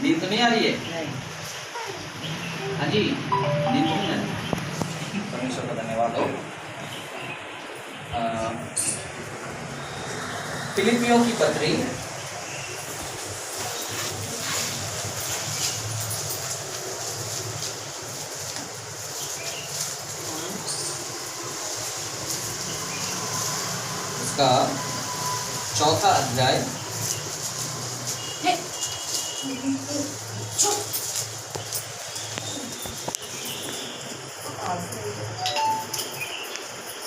नींद तो नहीं आ रही है? नहीं। हाँ जी, नींद तो नहीं आ रही। परमेश्वर का धन्यवाद हो। फिलिपियों की पत्री उसका 4था अध्याय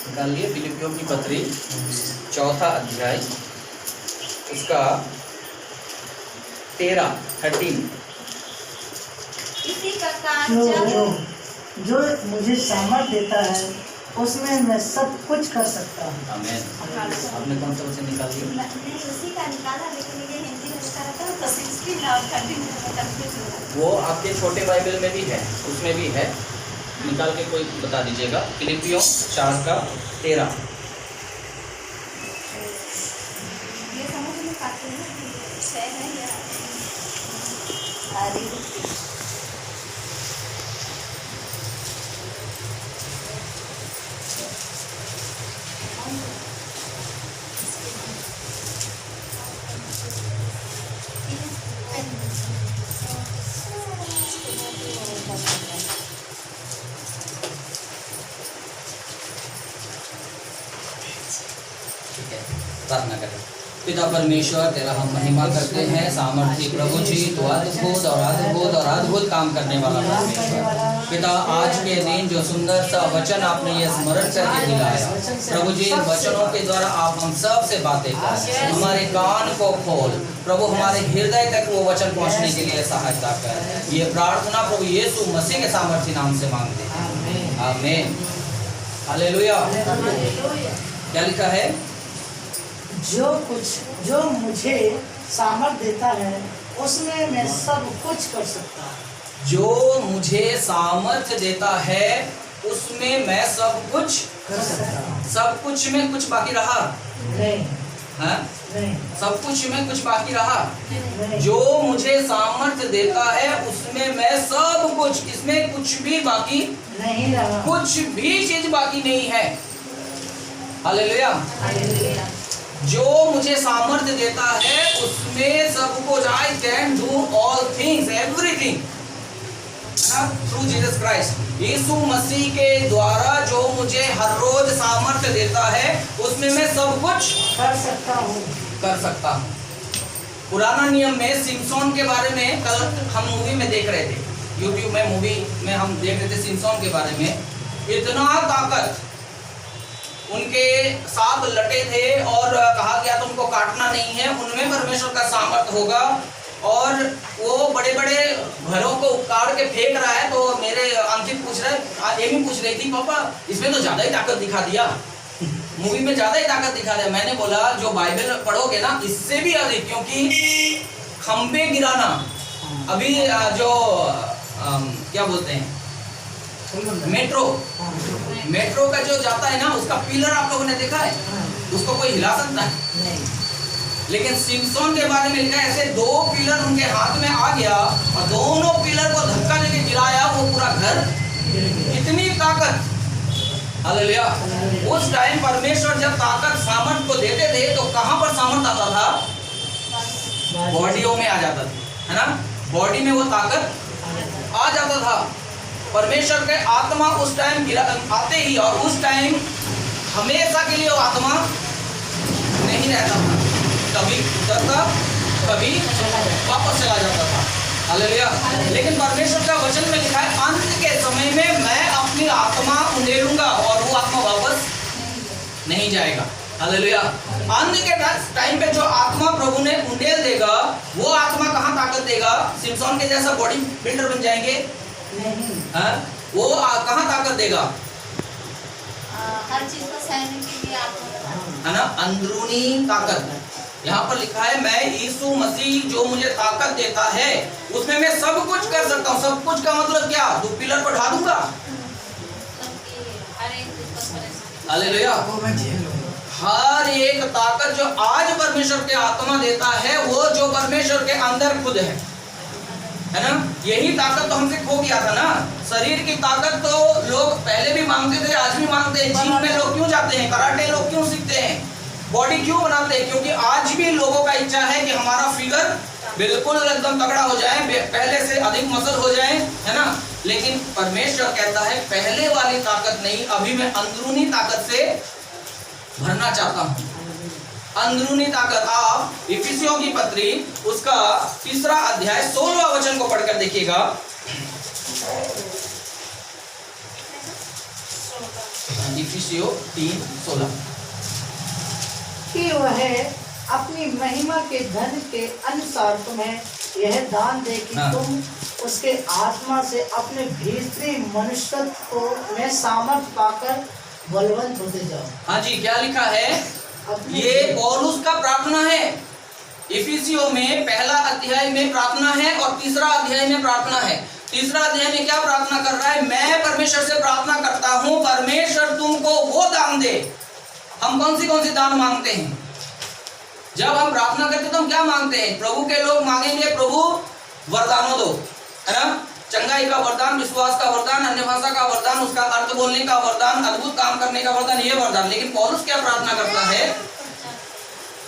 निकाल लिए। फिलिपियों की पत्री 4था अध्याय उसका 13 इसी का काम जो मुझे सामर्थ देता है उसमें मैं सब कुछ कर सकता हूँ। आमीन। आपने कौन सा वचन निकाल लिया? मैंने उसी का निकाला, लेकिन ये हिंदी में लिखा रहता है तो 16 और 13 में कंफ्यूज हो रहा है। वो आपके छोटे बाइबल में भी है, उसमें भी है, निकाल के कोई बता दीजिएगा। फिलिपियों 4:13। ये समझ में पाते हैं कि सही है या आदि ठीक है, प्रार्थना करें। पिता परमेश्वर, तेरा हम महिमा करते हैं। सामर्थी प्रभु जी, तो अद्भुत काम करने वाला परमेश्वर। पिता, आज के दिन जो सुंदर सा वचन आपने ये स्मरण करके दिलाया प्रभु जी, इन वचनों के द्वारा आप हम सब से बातें कर, हमारे कान को खोल प्रभु, हमारे हृदय तक वो वचन पहुंचने के लिए सहायता कर। ये प्रार्थना प्रभु यीशु मसीह के सामर्थी नाम से मांगते हैं, आमीन। हालेलुया। क्या लिखा है? जो मुझे सामर्थ देता है उसमें मैं सब कुछ कर सकता हूँ। जो मुझे सामर्थ्य देता है उसमें मैं सब कुछ कर सकता हूँ। सब कुछ में कुछ बाकी रहा? नहीं। हाँ? नहीं। सब कुछ में कुछ बाकी रहा? नहीं। जो मुझे सामर्थ्य देता है उसमें मैं सब कुछ, इसमें कुछ भी बाकी नहीं रहा। कुछ भी चीज बाकी नहीं है। हालेलुया। हालेलुया। जो मुझे सामर्थ्य देता है उसमें सब कुछ, I can do all things, everything through Jesus Christ. यीशु मसीह के द्वारा जो मुझे हर रोज सामर्थ्य देता है उसमें मैं सब कुछ कर सकता हूँ। पुराना नियम में सिम्सोन के बारे में कल हम मूवी में देख रहे थे, यूट्यूब में मूवी में हम देख रहे थे सिम्सोन के बारे में। इतना ताकत, उनके 7 लटे थे और कहा गया तो उनको काटना नहीं है, उनमें परमेश्वर का सामर्थ होगा। और वो बड़े बड़े घरों को उखाड़ के फेंक रहा है, तो मेरे अंकित पूछ रहा है, एमी पूछ रही थी, पापा इसमें तो ज्यादा ही ताकत दिखा दिया, मूवी में ज्यादा ही ताकत दिखा दिया। मैंने बोला जो बाइबल पढ़ोगे ना इससे भी अधिक, क्योंकि खंबे गिराना, अभी जो क्या बोलते हैं मेट्रो का जो जाता है ना, उसका पिलर आप लोगों ने देखा है? उसको कोई हिला सकता है? नहीं। लेकिन सिम्सोन के बारे में लिखा है, ऐसे 2 पिलर उनके हाथ में आ गया और दोनों पिलर को धक्का देके गिराया, वो पूरा घर, इतनी ताकत। हालेलुया। उस टाइम परमेश्वर जब ताकत सामर्थ को देते थे तो कहां पर सामर्थ आता था? बॉडियों में आ जाता था, है ना? बॉडी में वो ताकत आ जाता था। परमेश्वर के आत्मा उस टाइम आते ही, और उस टाइम हमेशा के लिए वो आत्मा नहीं रहता था, कभी उतरता कभी वापस चला जाता था। हालेलुया। लेकिन परमेश्वर का वचन में लिखा है, अंत के समय में मैं अपनी आत्मा उंडेलूंगा और वो आत्मा वापस नहीं जाएगा। हालेलुया। अंत के टाइम पे जो आत्मा प्रभु ने उंडेल देगा, वो आत्मा कहाँ ताकत देगा? सिम्सोन के जैसा बॉडी बिल्डर बन जाएंगे? नहीं। हाँ? वो कहाँ ताकत देगा? हर चीज को सहने के लिए आपको, है ना, अंदरूनी ताकत। यहाँ पर लिखा है, मैं यीशु मसीह जो मुझे ताकत देता है उसमें मैं सब कुछ कर सकता हूँ। सब कुछ का मतलब क्या? 2 पिलर पर ढा दूंगा। हालेलुया। हर एक ताकत जो आज परमेश्वर के आत्मा देता है, वो जो परमेश्वर के अंदर खुद है। है ना। यही ताकत तो हमसे खो गया था ना। शरीर की ताकत तो लोग पहले भी मांगते थे, आज भी मांगते हैं। जिम में लोग क्यों जाते हैं, कराटे लोग क्यों सीखते हैं, बॉडी क्यों बनाते हैं? क्योंकि आज भी लोगों का इच्छा है कि हमारा फिगर बिल्कुल एकदम तगड़ा हो जाए, पहले से अधिक मसल हो जाए, है ना। लेकिन परमेश्वर कहता है पहले वाली ताकत नहीं, अभी मैं अंदरूनी ताकत से भरना चाहता हूँ। अंदरूनी ताकत। आप इफिसियों की पत्री उसका 3 अध्याय 16वां वचन को पढ़कर देखिएगा। इफिसियो 3:16 कि वह अपनी महिमा के धन के अनुसार तुम्हें यह दान दे कि हाँ। तुम उसके आत्मा से अपने भीतरी मनुष्यत्व में सामर्थ पाकर बलवंत होते जाओ। हाँ जी, क्या लिखा है? अपने ये पौलुस का प्रार्थना है। इफिसियों में 1 अध्याय में प्रार्थना है और 3 अध्याय में प्रार्थना है। 3 अध्याय में क्या प्रार्थना कर रहा है? मैं परमेश्वर से प्रार्थना करता हूँ, परमेश्वर तुमको वो दान दे। हम कौन सी दान मांगते हैं? जब हम प्रार्थना करते हैं तो हम क्या मांगते हैं? प्रभु के लोग मांगेंगे प्रभु वरदानों दो, है ना। चंगाई का वरदान, विश्वास का वरदान, अन्य भाषा का वरदान, उसका अर्थ बोलने का वरदान, अद्भुत काम करने का वरदान, ये वरदान। लेकिन पौलुस क्या प्रार्थना करता है?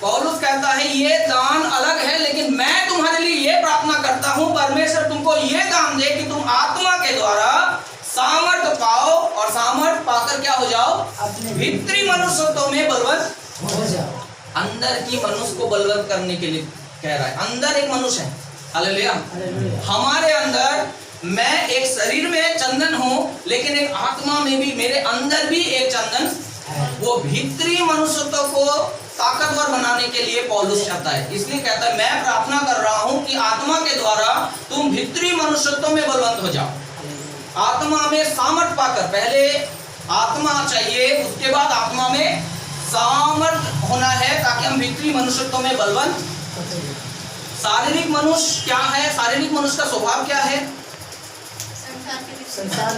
पौलुस कहता है ये दान अलग है, लेकिन मैं तुम्हारे लिए ये प्रार्थना करता हूँ, परमेश्वर तुमको ये दान दे कि तुम आत्मा के द्वारा सामर्थ पाओ और सामर्थ पाकर क्या हो जाओ? अपने भीतरी मनुष्यत्व में बलवंत हो जाओ। अंदर की मनुष्य को बलवंत करने के लिए कह रहा है। अंदर एक मनुष्य है, हालेलुया। हमारे अंदर, मैं एक शरीर में चंदन हूँ, लेकिन एक आत्मा में भी, मेरे अंदर भी एक चंदन है। वो भीतरी मनुष्यत्व को ताकतवर बनाने के लिए पौलुस चाहता है। इसलिए कहता है मैं प्रार्थना कर रहा हूँ कि आत्मा के द्वारा तुम भीतरी मनुष्यत्व में बलवंत हो जाओ। आत्मा में सामर्थ पाकर, पहले आत्मा चाहिए, उसके बाद आत्मा में सामर्थ होना है ताकि हम भीतरी मनुष्यत्व में बलवंत। शारीरिक मनुष्य क्या है? शारीरिक मनुष्य का स्वभाव क्या है? संसार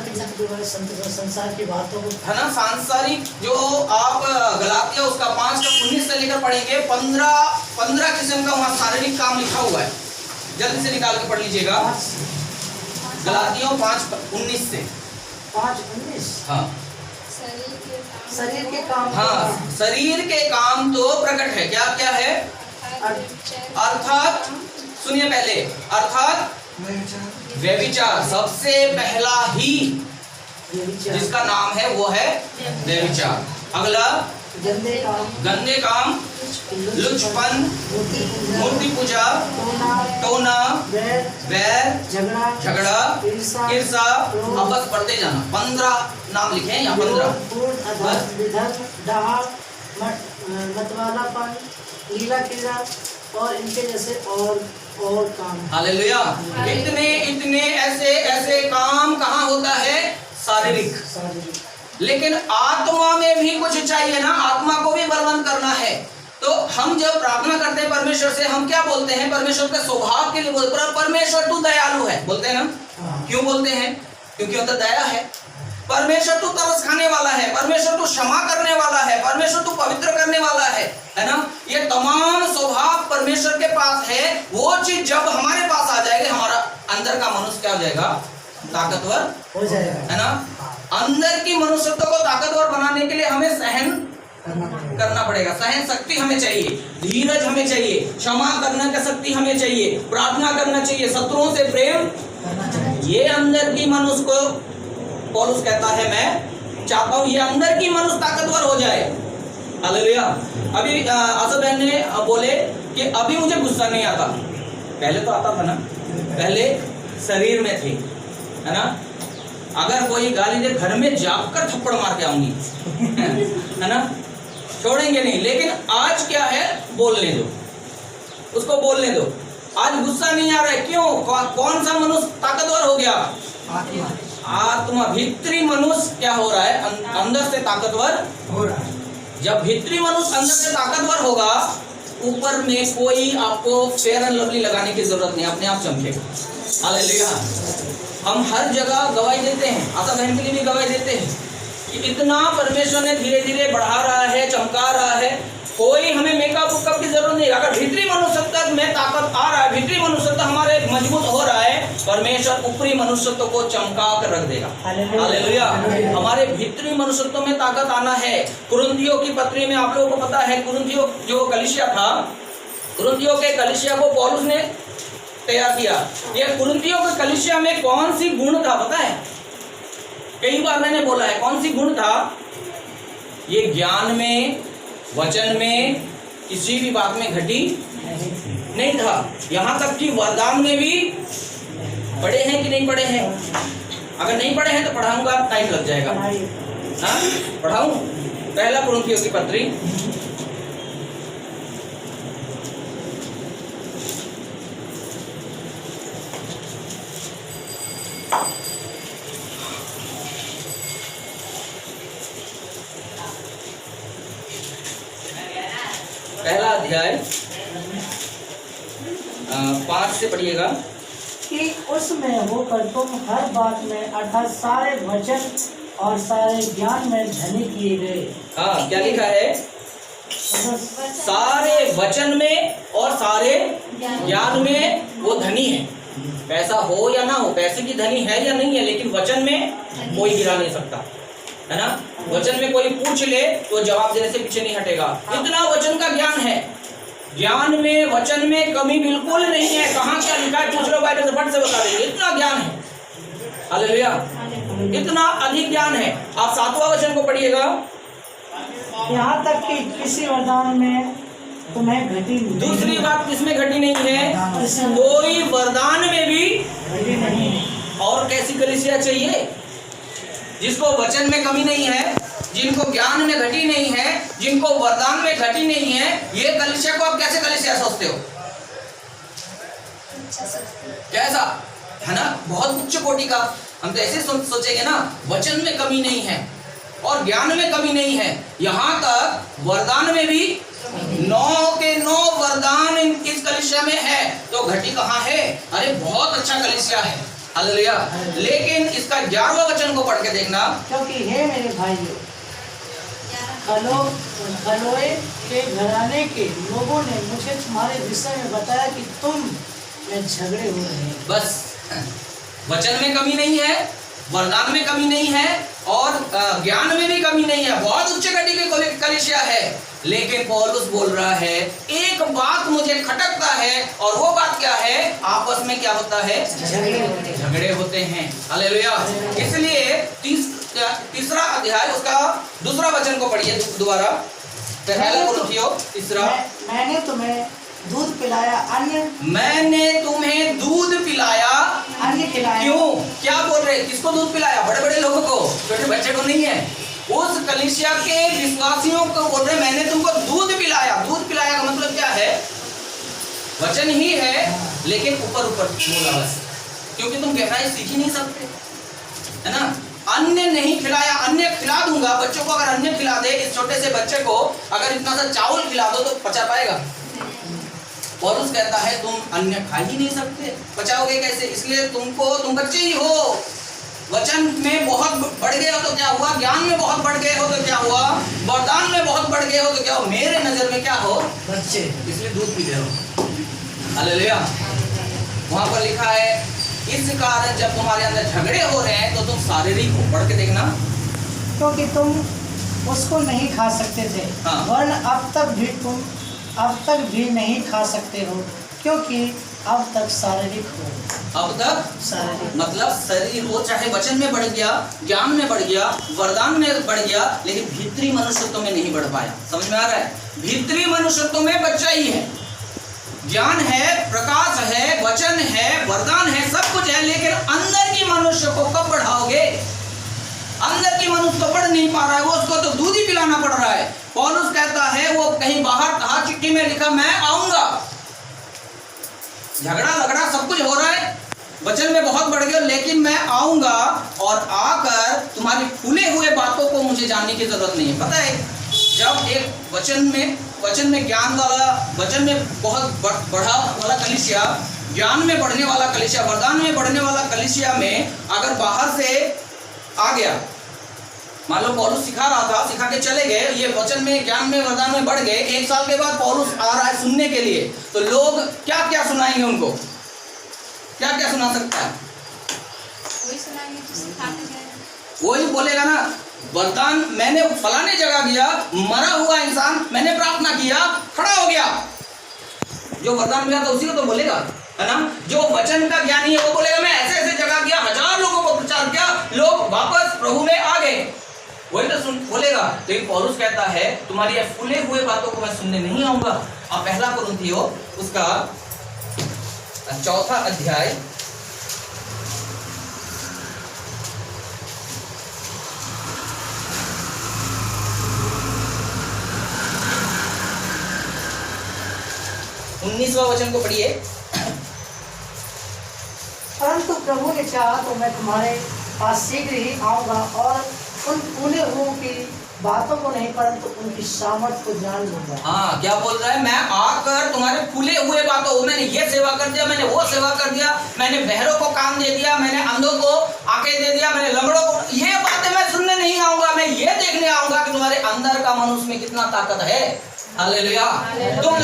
की बातों को, है ना। सांसारिक जो आप गलातिया उसका 5:19 से लेकर पढ़ेंगे, 15 किस्म का वहाँ शारीरिक काम लिखा हुआ है। जल्दी से निकाल के पढ़ लीजिएगा। गलातियों 5:19 से 5:19। हाँ, शरीर के काम। हाँ, शरीर के काम तो प्रकट है। क्या क्या है? अर्थात, सुनिए पहले, अर्थात व्यभिचार, सबसे पहला ही जिसका नाम है वो है व्यभिचार। अगला गंदे काम, लुचपन, मूर्ति पूजा, टोना, वैर, झगड़ा, ईर्षा। अब बस पढ़ते जाना। 15 नाम लिखे हैं यहाँ, 15। मतवालापन, लीला क्रीड़ा और इनके जैसे और काम। हालेलुया। इतने ऐसे काम कहाँ होता है? शारीरिक। लेकिन आत्मा में भी कुछ चाहिए ना, आत्मा को भी बलवंत करना है। तो हम जब प्रार्थना करते हैं परमेश्वर से, हम क्या बोलते हैं? परमेश्वर के स्वभाव के लिए बोलते हैं, परमेश्वर तू दयालु है, बोलते हैं ना। क्यों बोलते हैं? क्योंकि अंदर दया है। परमेश्वर तू तरस खाने वाला है, परमेश्वर तू क्षमा करने वाला है, परमेश्वर तू पवित्र करने वाला है ना। ये तमाम स्वभाव परमेश्वर के पास है। वो चीज जब हमारे पास आ जाएगी, हमारा अंदर का मनुष्य क्या हो जाएगा? ताकतवर हो जाएगा, है ना। अंदर की मनुष्यत्व को ताकतवर बनाने के लिए हमें सहन करना पड़ेगा। सहन शक्ति हमें चाहिए, धीरज हमें चाहिए, क्षमा करने की शक्ति हमें चाहिए, प्रार्थना करना चाहिए, शत्रुओं से प्रेम करना चाहिए। ये अंदर की मनुष्य को पौलुस कहता है मैं चाहता हूँ ये अंदर की मनुष्य ताकतवर हो जाए। हालेलुया। अभी आशा बहन ने बोले कि अभी मुझे गुस्सा नहीं आता, पहले तो आता था ना, पहले शरीर में थी, है ना। अगर कोई गाली दे, घर में जाकर थप्पड़ मार के आऊंगी, है ना, छोड़ेंगे नहीं। लेकिन आज क्या है? बोलने दो, उसको बोलने दो। आज गुस्सा नहीं आ रहा है, क्यों? कौन सा मनुष्य ताकतवर हो गया? आत्मा। भीतरी मनुष्य क्या हो रहा है? अंदर से ताकतवर हो रहा है। जब भीतरी मनुष्य अंदर से ताकतवर होगा, ऊपर में कोई आपको फेयर एंड लवली लगाने की जरूरत नहीं, अपने आप चमकेगा। हालेलुया। हम हर जगह गवाही देते हैं, आशा बहन के लिए भी गवाही देते हैं कि इतना परमेश्वर ने धीरे धीरे बढ़ा रहा है, चमका रहा है। कोई हमें मेकअप की जरूरत नहीं। अगर भीतरी मनुष्यत्व में ताकत आ रहा है, भीतरी मनुष्यत्व हमारे मजबूत हो रहा है, परमेश्वर ऊपरी मनुष्यत्व को चमका कर रख देगा। हालेलुया। हालेलुया। हमारे भीतरी मनुष्यत्व में ताकत आना है। कुरिन्थियों की पत्री में आप लोगों को पता है, कुरिन्थियों जो कलीसिया था, कुरिन्थियों के कलीसिया को पौलुस ने तैयार किया। ये कुरिन्थियों के कलीसिया में कौन सी गुण था पता है? कई बार मैंने बोला है, कौन सी गुण था? ये ज्ञान में, वचन में, किसी भी बात में घटी नहीं था। यहाँ तक कि वरदान में भी पढ़े हैं कि नहीं पढ़े हैं? अगर नहीं पढ़े हैं तो पढ़ाऊंगा, टाइम लग जाएगा। हाँ, पढ़ाऊं? पहला कुरिन्थियों की पत्री पहला अध्याय 5 से पढ़िएगा। कि उसमें होकर तुम हर बात में अर्थात सारे वचन और सारे ज्ञान में धनी किए गए। हाँ, क्या लिखा है? सारे वचन में और सारे ज्ञान में वो धनी है। पैसा हो या ना हो, पैसे की धनी है या नहीं है, लेकिन वचन में कोई गिरा नहीं सकता, है ना। वचन में कोई पूछ ले तो जवाब देने से पीछे नहीं हटेगा। इतना वचन का ज्ञान है। ज्ञान में, वचन में कमी बिल्कुल नहीं है। कहाँ क्या लिखा है पूछ लो, बाइबल से फट से बता देंगे। इतना ज्ञान है। हालेलुया। इतना अधिक ज्ञान है। आप 7वां वचन को पढ़िएगा। यहाँ तक कि किसी वरदान में तुम्हें घटी नहीं। दूसरी बात, किसमें घटी नहीं है? कोई वरदान में भी घटी नहीं है। और कैसी कलीसिया चाहिए? जिसको वचन में कमी नहीं है, जिनको ज्ञान में घटी नहीं है, जिनको वरदान में घटी नहीं है। ये कलीसिया को आप कैसे कलीसिया सोचते हो? कैसा, है ना? बहुत उच्च कोटि का। हम तो ऐसे सोचेंगे ना, वचन में कमी नहीं है और ज्ञान में कमी नहीं है। यहाँ तक वरदान में भी 9 के 9 वरदान इस कलीसिया में है, तो घटी कहाँ है? अरे बहुत अच्छा कलीसिया है। हालेलुया। लेकिन इसका 11वां वचन को पढ़ के देखना। क्योंकि हे मेरे भाइयों, खलोए के घराने के लोगों ने मुझे तुम्हारे विषय में बताया कि तुम में झगड़े हो रहे हैं। बस, वचन में कमी नहीं है, वरदान में कमी नहीं है और ज्ञान में भी कमी नहीं है। बहुत उच्च कोटि की कलीसिया है। लेकिन पौलुस बोल रहा है, एक बात मुझे खटकता है, और वो बात क्या है? आपस में क्या होता है? झगड़े होते हैं। हालेलुया। इसलिए तीसरा अध्याय उसका दूसरा वचन को पढ़िए दोबारा। पहला कुरिन्थियों तीसरा। मैंने तुम्हें दूध पिलाया, मैंने तुम्हें दूध पिलाया, अन्य खिलाया। क्यों? क्या बोल रहे? किसको दूध पिलाया? बड़े बड़े लोगों को, छोटे बच्चे को नहीं है। उस कलीसिया के विश्वासियों को बोल रहे, मैंने तुमको दूध पिलाया। दूध पिलाया का मतलब क्या है? वचन ही है, लेकिन ऊपर ऊपर बोला बस, क्योंकि तुम गहराई सीख ही नहीं सकते, है ना। अन्य नहीं खिलाया, अन्य खिला दूंगा। बच्चों को अगर अन्य खिला दे, इस छोटे से बच्चे को अगर इतना सा चावल खिला दो तो पचा पाएगा? पौलुस कहता है तुम अन्य खा ही नहीं सकते, बचाओगे कैसे? इसलिए तुम बच्चे ही हो। वचन में बहुत बढ़ गए हो तो क्या हुआ? ज्ञान में बहुत बढ़ गए हो तो क्या हुआ? वरदान में बहुत बढ़ गए हो तो क्या हो? मेरे नजर में क्या हो? बच्चे। इसलिए दूध पी रहे हो। हालेलुया। वहां पर लिखा है, इस कारण जब तुम्हारे अंदर झगड़े हो रहे हैं तो तुम शारीरिक हो। पढ़ के देखना। क्योंकि तुम उसको नहीं खा सकते थे, हाँ। वरन अब तक भी नहीं खा सकते हो, क्योंकि अब तक शारीरिक हो। अब तक शारीरिक मतलब शरीर हो, चाहे वचन में बढ़ गया, ज्ञान में बढ़ गया, वरदान में बढ़ गया, लेकिन भीतरी मनुष्यत्व में नहीं बढ़ पाया। समझ में आ रहा है? भीतरी मनुष्यत्व में बच्चा ही है। ज्ञान है, प्रकाश है, वचन है, वरदान है, सब कुछ है, लेकिन अंदर की मनुष्य को कब बढ़ाओगे? अंदर की मनुष्य तो बढ़ नहीं पा रहा है, वो उसको तो दूध ही पिलाना पड़ रहा है। पौलुस कहता है, वो कहीं बाहर कहा, चिट्ठी में लिखा, मैं आऊंगा। झगड़ा लगड़ा सब कुछ हो रहा है, वचन में बहुत बढ़ गया, लेकिन मैं आऊंगा और आकर तुम्हारी फूले हुए बातों को मुझे जानने की जरूरत नहीं है। पता है, जब एक वचन में ज्ञान वाला, वचन में बहुत बढ़ा वाला कलीसिया, ज्ञान में बढ़ने वाला कलीसिया, वरदान में बढ़ने वाला कलीसिया में अगर बाहर से आ गया, मान लो पौलुस सिखा रहा था, सिखा के चले गए, ये वचन में, ज्ञान में, वरदान में बढ़ गए, 1 साल के बाद पौलुस आ रहा है सुनने के लिए, तो लोग क्या क्या सुनाएंगे उनको? क्या क्या सुना सकता है? वही सुनाएंगे जो सिखा के गए। वही बोलेगा ना, वरदान मैंने फलाने जगह गया, मरा हुआ इंसान, मैंने प्रार्थना किया, खड़ा हो गया। जो वरदान मिला था उसी को तो बोलेगा, है ना। जो वचन का ज्ञानी है वो बोलेगा मैं ऐसे ऐसे जगह गया, 1000 लोगों को प्रचार किया, लोग वापस प्रभु में आ गए, वही तो बोलेगा। लेकिन पौलुस कहता है तुम्हारी ये फूले हुए बातों को मैं सुनने नहीं आऊंगा। आप पहला कुरिन्थियों उसका 4 अध्याय 19वां वचन को पढ़िए। परंतु प्रभु ने चाहा तो मैं तुम्हारे पास शीघ्र ही आऊंगा और उन फूले हुओं की बातों को नहीं परंतु उनकी सामर्थ को जान लूंगा। हाँ, क्या बोल रहा है? मैं आकर तुम्हारे फूले हुए बातों, मैंने ये सेवा कर दिया, मैंने वो सेवा कर दिया, मैंने बहरों को काम दे दिया, मैंने अंधों को आंखें दे दिया, मैंने लंगड़ों को, ये बातें मैं सुनने नहीं आऊंगा। मैं ये देखने आऊंगा कि तुम्हारे अंदर का मनुष्य में कितना ताकत है। हालेलुया। तुम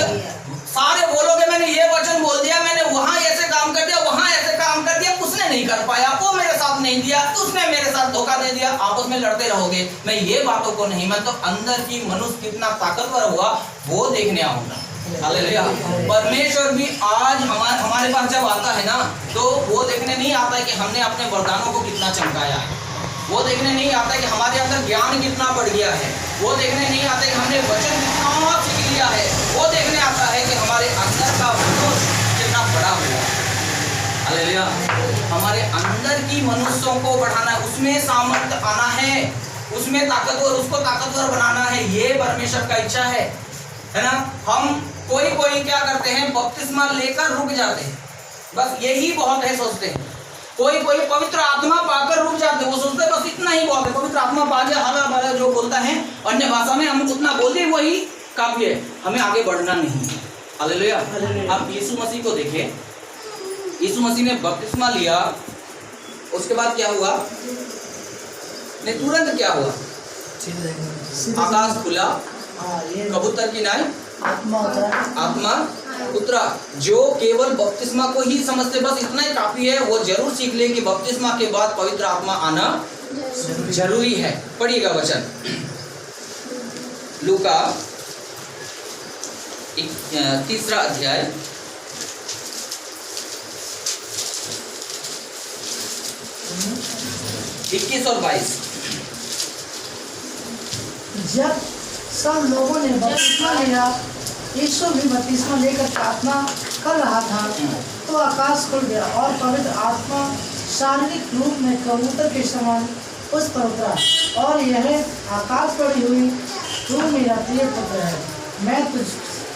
सारे बोलोगे मैंने ये वचन बोल दिया, मैंने वहां ऐसे काम कर दिया, वहां ऐसे काम कर दिया, उसने नहीं कर पाया, वो मेरे साथ नहीं दिया, उसने मेरे साथ धोखा दे दिया, आपस में लड़ते रहोगे। मैं ये बातों को नहीं, मैं तो अंदर की मनुष्य कितना ताकतवर हुआ वो देखने आऊंगा। हालेलुया। परमेश्वर भी आज हमारे पास जब आता है ना, तो वो देखने नहीं आता है कि हमने अपने वरदानों को कितना चमकाया है, वो देखने नहीं आता है कि हमारे अंदर ज्ञान कितना बढ़ गया है, वो देखने नहीं आता है कि हमने वचन कितना सीख लिया है, वो देखने आता है कि हमारे अंदर का मनुष्य कितना बड़ा हुआ है। हालेलुया। हमारे अंदर की मनुष्यों को बढ़ाना है, उसमें सामर्थ्य आना है, उसमें ताकतवर, उसको ताकतवर बनाना है, ये परमेश्वर का इच्छा है ना। हम कोई क्या करते हैं, बपतिस्मा लेकर रुक जाते हैं, बस यही बहुत है सोचते हैं। कोई पवित्र आत्मा पाकर रुक जाते हैं, वो सोचते हैं बस इतना ही बहुत है, पवित्र आत्मा पा गया, हरा भरा जो बोलता है अन्य भाषा में हम उतना बोल दें वही काफी है, हमें आगे बढ़ना नहीं है। हालेलुया। आप यीशु मसीह को देखें, यीशु मसीह ने बपतिस्मा लिया, उसके बाद क्या हुआ? नहीं, तुरंत क्या हुआ? आकाश खुला, कबूतर की नाई आत्मा उतरा। जो केवल बपतिस्मा को ही समझते बस इतना ही काफी है, वो जरूर सीख ले कि बपतिस्मा के बाद पवित्र आत्मा आना जरूरी है। पढ़िएगा वचन, लूका 3 अध्याय 21 और 22। जब सब लोगों ने बपतिस्मा लिया, यीशु भी बपतिस्मा लेकर प्रार्थना कर रहा था, तो आकाश खुल गया और पवित्र आत्मा शारीरिक रूप में कबूतर के समान उस पर उतरा, और यह आकाश पड़ी हुई, तू मेरा प्रिय पुत्र है, मैं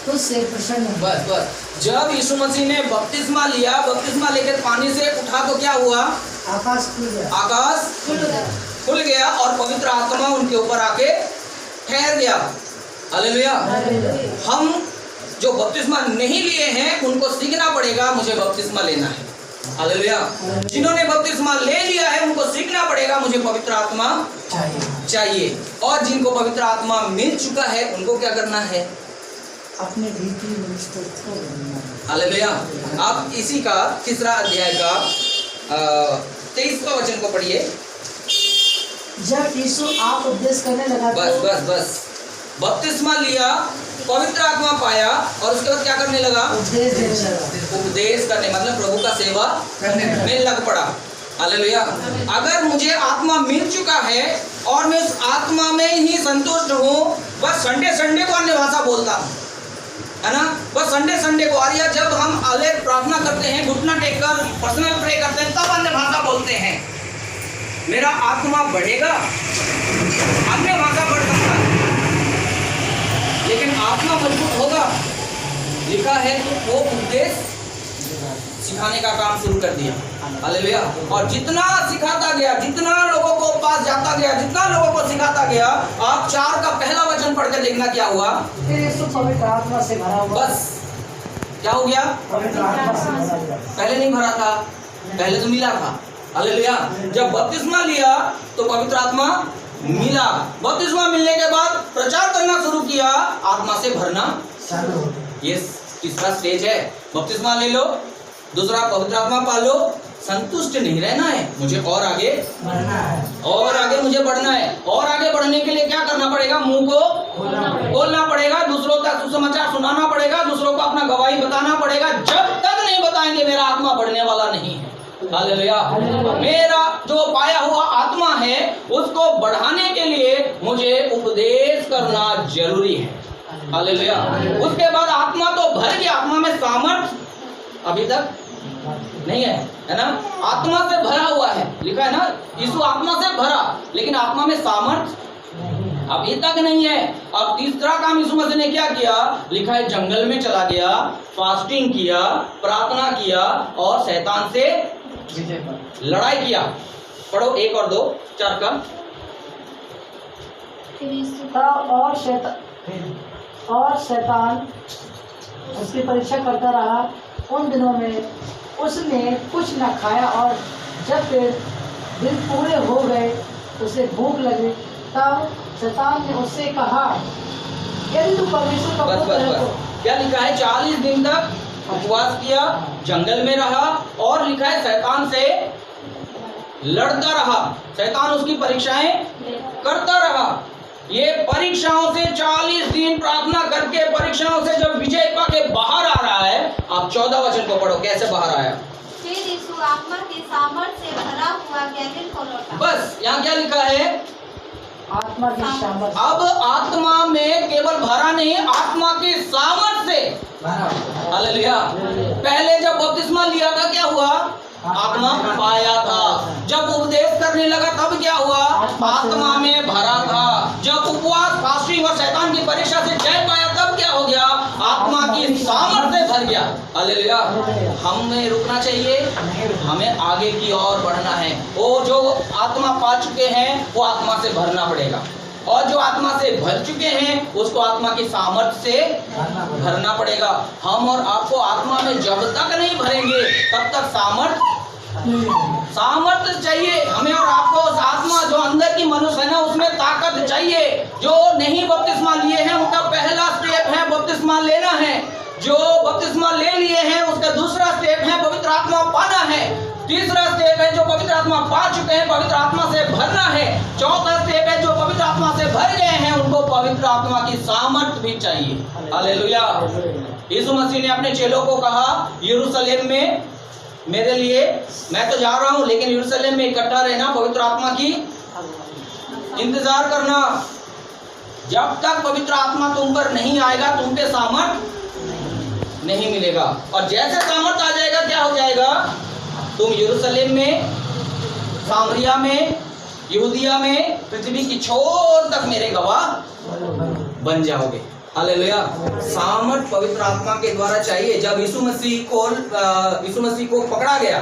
तुझसे प्रसन्न हूँ। बस जब यीशु मसीह ने बपतिस्मा लिया, बपतिस्मा लेकर पानी से उठा तो क्या हुआ? आकाश खुल गया, आकाश खुल गया और पवित्र आत्मा उनके ऊपर आके ठहर गया। हालेलुया। हम जो बपतिस्मा नहीं लिए हैं उनको सीखना पड़ेगा, मुझे बपतिस्मा लेना है। हालेलुया। जिन्होंने बपतिस्मा ले लिया है उनको सीखना पड़ेगा, मुझे पवित्र आत्मा चाहिए। और जिनको पवित्र आत्मा मिल चुका है उनको क्या करना है? अपने भीतरी मनुष्य को बनना है। हालेलुया। आप इसी का 3 अध्याय का 23वां वचन को पढ़िए। जब यीशु आप उपदेश करने लगा, बस बपतिस्मा लिया, पवित्र आत्मा पाया और उसके बाद क्या करने लगा? उपदेश देने लगा। उपदेश करने मतलब प्रभु का सेवा करने में लग पड़ा। हालेलुया। अगर मुझे आत्मा मिल चुका है और मैं उस आत्मा में ही संतुष्ट हूँ, बस संडे को अन्य भाषा बोलता हूँ, है ना। बस संडे को आर्या जब हम अलग प्रार्थना करते हैं, घुटना टेककर पर्सनल प्रे करते हैं, तब अन्य भाषा बोलते हैं। मेरा आत्मा बढ़ेगा, अन्य भाषा बढ़ सकता है, लेकिन आत्मा मजबूत होगा। लिखा है कि वो उपदेश सिखाने का काम शुरू कर दिया। हालेलुया। और जितना सिखाता गया, जितना लोगों को पास जाता गया, जितना लोगों को सिखाता गया, आप 4 का पहला वचन पढ़ के देखना क्या हुआ? फिर यीशु पवित्र आत्मा से भरा हुआ। बस क्या हो गया? पवित्र आत्मा से भरा हुआ। पहले नहीं भरा था, पहले तो मिला था। हालेलुया। जब बपतिस्मा लिया तो पवित्र आत्मा मिला, बपतिस्मा मिलने के बाद प्रचार करना शुरू किया, आत्मा से भरना चालू हो गया। ये तीसरा स्टेज है। बपतिस्मा ले लो, दूसरा, पवित्र आत्मा पालो, संतुष्ट नहीं रहना है, मुझे और आगे बढ़ना है, और आगे मुझे बढ़ना है। और आगे बढ़ने के लिए क्या करना पड़ेगा? मुंह को बोलना पड़ेगा, दूसरों तक सुसमाचार सुनाना पड़ेगा, दूसरों को अपना गवाही बताना पड़ेगा। जब तक नहीं बताएंगे मेरा आत्मा बढ़ने वाला नहीं है। हालेलुया। मेरा जो पाया हुआ आत्मा है उसको बढ़ाने के लिए मुझे उपदेश करना जरूरी है। हालेलुया। उसके बाद आत्मा तो भर गया, आत्मा में सामर्थ अभी तक नहीं है ना? आत्मा से भरा हुआ है, लिखा है ना, यीशु आत्मा से भरा, लेकिन आत्मा में सामर्थ अभी तक नहीं है। अब तीसरा काम यीशु मसीह ने क्या किया? लिखा है जंगल में चला गया, फास्टिंग किया, प्रार्थना किया और शैतान से लड़ाई किया। पढ़ो 1 और 2, 4 का। और शैतान उसकी परीक्षा करता रहा। उन दिनों में उसने कुछ न खाया और जब फिर दिन पूरे हो गए उसे भूख लगी, तब शैतान ने उससे कहा, यदि तू परमेश्वर का पुत्र है तो। क्या लिखा है? 40 दिन तक उपवास किया, जंगल में रहा और लिखा है शैतान से लड़ता रहा, शैतान उसकी परीक्षाएं करता रहा। ये परीक्षाओं से 40 दिन प्रार्थना करके परीक्षाओं से जब विजय पाके बाहर आ रहा है। आप 14 वचन को पढ़ो, कैसे बाहर आया? फिर यीशु आत्मा की सामर्थ से भरा हुआ गैलिल को लौटा। बस यहाँ क्या लिखा है? आत्मा की सामर्थ। अब आत्मा में केवल भरा नहीं, आत्मा की सामर्थ से। हालेलुया। पहले जब बपतिस्मा लिया था क्या हुआ? आत्मा पाया था। जब उपदेश करने लगा तब क्या हुआ? आत्मा में भरा था। जब उपवास, फास्टिंग और शैतान की परीक्षा से जय पाया तब क्या हो गया? आत्मा की सामर्थ से भर गया। हालेलुया। हमें रुकना चाहिए, हमें आगे की ओर बढ़ना है। वो जो आत्मा पा चुके हैं वो आत्मा से भरना पड़ेगा, और जो आत्मा से भर चुके हैं उसको आत्मा की सामर्थ से भरना पड़ेगा। हम और आपको आत्मा में जब तक नहीं भरेंगे तब तक सामर्थ चाहिए हमें और आपको। आत्मा जो अंदर की मनुष्य है ना, उसमें ताकत चाहिए। जो नहीं बपतिस्मा लिए हैं उनका पहला स्टेप है बपतिस्मा लेना है। जो बपतिस्मा ले लिए हैं उसका दूसरा स्टेप है पवित्र आत्मा पाना है। तीसरा स्टेप है जो पवित्र आत्मा पा चुके हैं पवित्र आत्मा से भरना है। चौथा स्टेप है जो पवित्र आत्मा से भर गए हैं उनको पवित्र आत्मा की सामर्थ भी चाहिए। हालेलुया। यीशु मसीह ने अपने चेलों को कहा, यरूशलेम में मेरे लिए, मैं तो जा रहा हूं लेकिन यरूशलेम में इकट्ठा रहना, पवित्र आत्मा की इंतजार करना। जब तक पवित्र आत्मा तुम पर नहीं आएगा तुम पे सामर्थ नहीं मिलेगा। और जैसे सामर्थ आ जाएगा क्या हो जाएगा? तुम यरूशलेम में, सामरिया में, यहूदिया में, पृथ्वी की छोर तक मेरे गवाह बन जाओगे। हालेलुया। सामर्थ पवित्र आत्मा के द्वारा चाहिए। जब यीशु मसीह को पकड़ा गया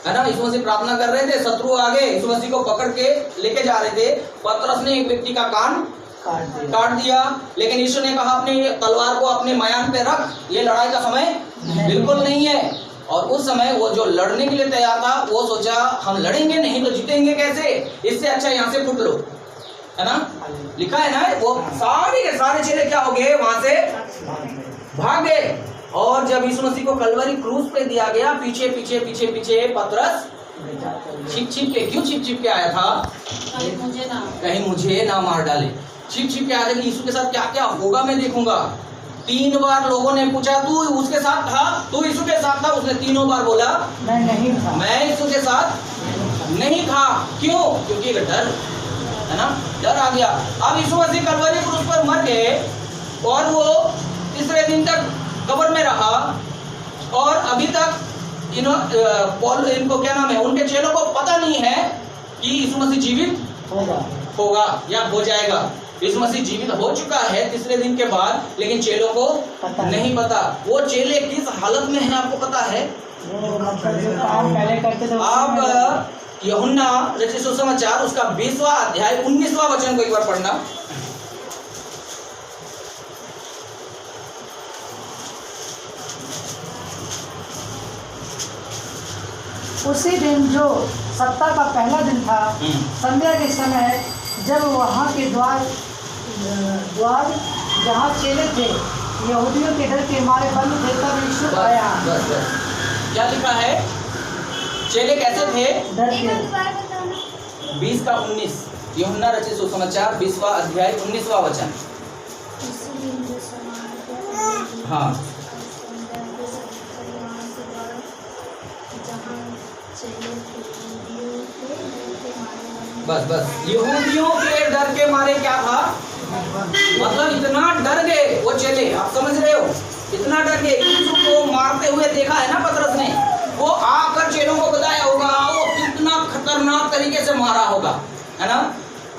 है ना, यीशु मसीह प्रार्थना कर रहे थे, शत्रु आ गए, यीशु मसीह को पकड़ के लेके जा रहे थे। पतरस ने एक व्यक्ति का कान काट दिया, लेकिन यीशु ने कहा अपनी तलवार को अपने मयान पे रख, ये लड़ाई का समय बिल्कुल नहीं है। और उस समय वो जो लड़ने के लिए तैयार था वो सोचा हम लड़ेंगे नहीं तो जीतेंगे कैसे, इससे अच्छा यहाँ से फुट लो, है ना। लिखा है ना, वो सारे के सारे चेले क्या हो गए, वहां से भाग गए। और जब यीशु मसीह को कलवरी क्रूस पे दिया गया, पीछे पीछे पीछे पीछे पतरस छिप छिप के, क्यों छिप छिप के आया था? कहीं मुझे ना मार डाले। छिप छिप के आया था कि यीशु के साथ क्या क्या होगा मैं देखूंगा। 3 बार लोगों ने पूछा तू उसके साथ था, तू यीशु के साथ था? उसने तीनों बार बोला मैं नहीं था, मैं यीशु के साथ नहीं था। क्यों? क्योंकि डर, है ना, डर आ गया। अब यीशु मसीह कलवरी क्रूस पर मर गए और वो तीसरे दिन तक कब्र में रहा, और अभी तक इनको क्या नाम है, उनके चेलों को पता नहीं है कि यीशु मसीह जीवित होगा या हो जाएगा। यीशु मसीह जीवित हो चुका है तीसरे दिन के बाद, लेकिन चेलों को नहीं पता। वो चेले किस हालत में हैं आपको पता है? आप यूहन्ना रचित सुसमाचार उसका 20वां अध्याय 19वां वचन को एक बार पढ़ना। उसी दिन जो सप्ताह का पहला दिन था, संध्या के समय, जब वहाँ के द्वार जहाँ चेले थे यहूदियों के डर के मारे बंद थे, तब यीशु आया क्या लिखा है? चेले कैसे थे? डर एक के बार बताओ ना। 20 का 19, यूहन्ना रचित सुसमाचार 20वां अध्याय 19वां वचन। हाँ बस बस, यहूदियों के डर के मारे क्या था? मतलब इतना डर गए वो चेले, आप समझ रहे हो, इतना डर गए। यीशु को मारते हुए देखा है ना पतरस ने, वो आकर चेलों को बताया होगा वो कितना खतरनाक तरीके से मारा होगा, है ना।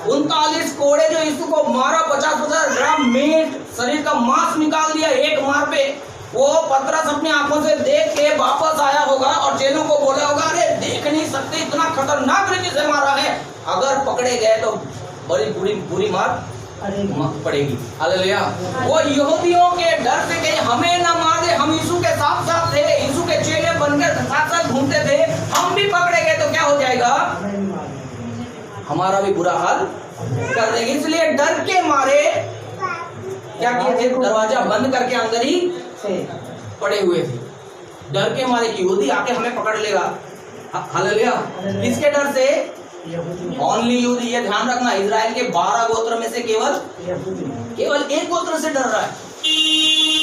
39 कोड़े जो यीशु को मारा, 50-50 ग्राम मीट, शरीर का मांस निकाल दिया एक मार पे। वो पतरस अपनी आंखों से देख के वापस आया होगा और चेलों को बोला होगा, अरे देख नहीं सकते, इतना खतरनाक तरीके से मारा है, अगर पकड़े गए तो बड़ी बुरी मार पड़ेगी। हालेलुया। वो यहूदियों के डर से कहीं हमें ना मार दे, हम यीशु के साथ साथ थे, यीशु के चेले बनकर साथ साथ घूमते थे, हम भी पकड़े गए तो क्या हो जाएगा? हमारा भी बुरा हाल कर देंगे। इसलिए डर के मारे क्या किए थे? दरवाजा बंद करके अंदर ही पड़े हुए थे, डर के मारे कि यहूदी आके हमें पकड़ लेगा। हालेलुया। किसके डर से? ओनली यहूदी। ये ध्यान रखना, इजराइल के 12 गोत्र में से केवल एक गोत्र से डर रहा है।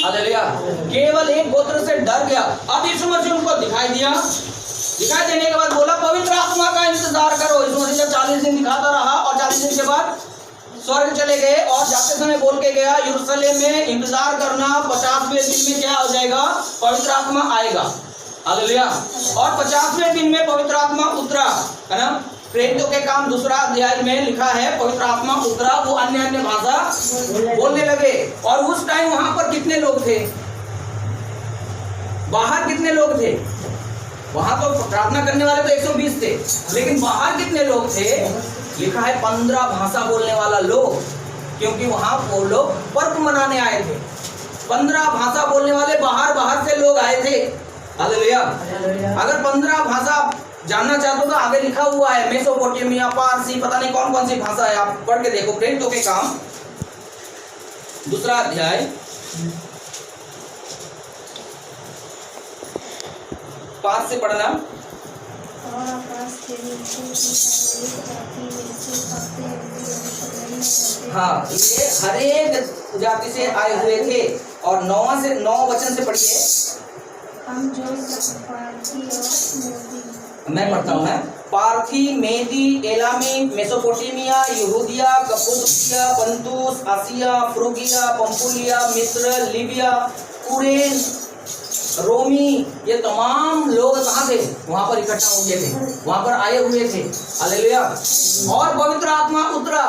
हालेलुया। केवल एक गोत्र से डर गया। अब यीशु मसीह उनको दिखाई दिया, दिखाई देने के बाद बोला पवित्र आत्मा का इंतजार करो। यीशु मसीह जब 40 दिन दिखाता रहा और 40 दिन के बाद स्वर्ग चले गए और जाते समय बोल के गया, यरूशलेम में इंतजार करना, 50वें दिन में क्या हो जाएगा? पवित्र आत्मा आएगा। हालेलुया। और 50वें दिन में पवित्र आत्मा उतरा, है ना। प्रेरितों के काम 2 अध्याय में लिखा है, पवित्र आत्मा उतरा, वो अन्य भाषा बोलने लगे। और उस टाइम वहां पर कितने लोग थे? बाहर कितने लोग थे? वहां तो प्रार्थना करने वाले तो 120 थे, लेकिन बाहर कितने लोग थे? लिखा है 15 भाषा बोलने वाला लोग, क्योंकि वहां वो लोग पर्व मनाने आए थे। 15 भाषा बोलने वाले बाहर से लोग आए थे। हालेलुया। अगर 15 भाषा जानना चाहते हो तो आगे लिखा हुआ है, मेसोपोटामिया, पारसी, पता नहीं कौन कौन सी भाषा है, आप पढ़ के देखो। प्रेरितों के काम 2 अध्याय 5 से पढ़ना। और आकाश के नीचे की हरेक जाति में से काफी यहूदी यरूशलेम में रहते हाँ, ये हरेक जाति से आए हुए थे। और 9 वचन से पढ़िए। हम जो पारसी और मोदी, मैं पढ़ता हूँ। मैं पार्थी, मेदी, एलामी, मेसोपोटामिया, यहूदिया, कप्पादोकिया, पंतुस, आसिया, फ्रूगिया, पंफूलिया, मिस्र, लीबिया, कुरेन, रोमी, ये तमाम लोग कहाँ थे? वहां पर इकट्ठा हो गए थे, वहां पर आए हुए थे। हालेलुया। और पवित्र आत्मा उतरा,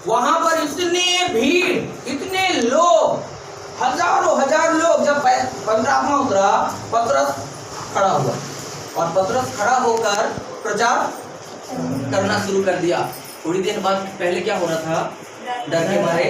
वहां पर इतने भीड़, इतने लोग, हजार लोग। जब पवित्र आत्मा उतरा, पतरस खड़ा हुआ और पतरस खड़ा होकर प्रचार करना शुरू कर दिया। थोड़ी देर बाद पहले क्या हो रहा था? डर के मारे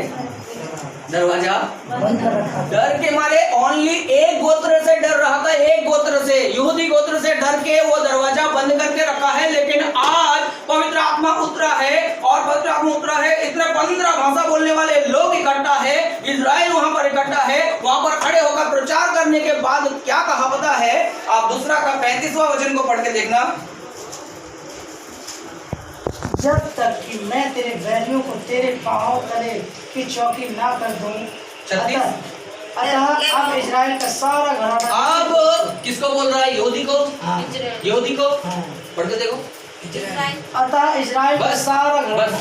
दरवाजा बंद कर रखा। डर के मारे ओनली एक गोत्र से डर रहा था, एक गोत्र से, यहूदी गोत्र से डर के वो दरवाजा बंद करके रखा है। लेकिन आज पवित्र आत्मा उतरा है और पवित्र आत्मा उतरा है, इतने 15 भाषा बोलने वाले लोग इकट्ठा है, इजराइल वहां पर इकट्ठा है। वहां पर खड़े होकर प्रचार करने के बाद क्या कहा पता है? आप 2 का 35वां वचन को पढ़ के देखना। जब तक कि मैं तेरे बैरियों को तेरे पांव तले की चौकी ना कर दूं। 36। अतः अब इजराइल का सारा घराना। अब किसको बोल रहा है? यहूदी को। हाँ। यहूदी को हाँ। पढ़ के देखो। अतः इजराइल का बस सारा बस, घराना।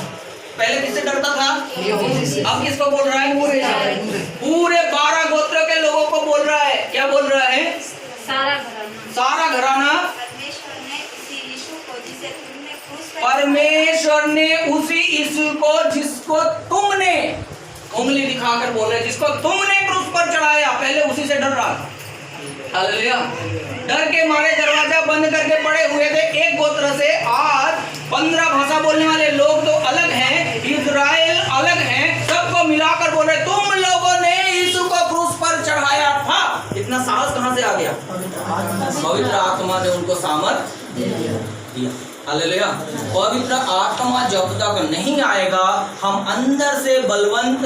पहले किससे डरता था? यहूदी से। अब किसको बोल रहा है? पूरे 12 गोत्र के लोगों को बोल रहा है। क्या बोल रहा है? सारा घराना। परमेश्वर ने उसी यीशु को, जिसको तुमने, उंगली दिखाकर बोल रहे, जिसको तुमने क्रूस पर चढ़ाया, पहले उसी से डर रहा था। हालेलुया। डर के मारे दरवाजा बंद करके पड़े हुए थे एक गोत्र से। आज 15 भाषा बोलने वाले लोग तो अलग हैं, इजराइल अलग हैं, सबको मिलाकर बोल रहे तुम लोगों ने यीशु को क्रूस पर चढ़ाया था। इतना साहस कहाँ से आ गया? पवित्र आत्मा ने उनको सामर्थ दिया। हालेलुया। पवित्र आत्मा जब तक नहीं आएगा, हम अंदर से बलवंत